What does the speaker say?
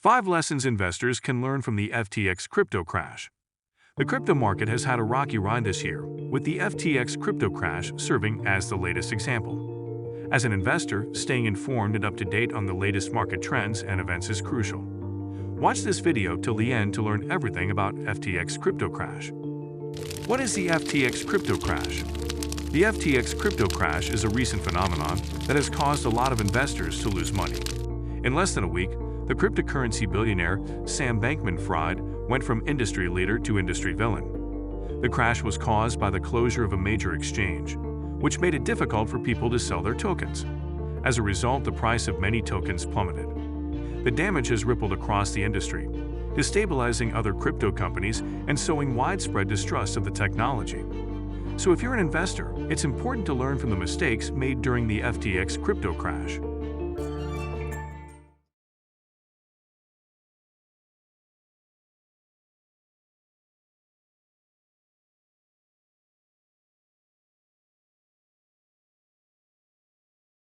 5 lessons investors can learn from the FTX crypto crash. The crypto market has had a rocky ride this year, with the FTX crypto crash serving as the latest example. As an investor, staying informed and up to date on the latest market trends and events is crucial. Watch this video till the end to learn everything about FTX crypto crash. What is the FTX crypto crash? The FTX crypto crash is a recent phenomenon that has caused a lot of investors to lose money. In less than a week, the cryptocurrency billionaire Sam Bankman-Fried went from industry leader to industry villain. The crash was caused by the closure of a major exchange, which made it difficult for people to sell their tokens. As a result, the price of many tokens plummeted. The damage has rippled across the industry, destabilizing other crypto companies and sowing widespread distrust of the technology. So if you're an investor, it's important to learn from the mistakes made during the FTX crypto crash.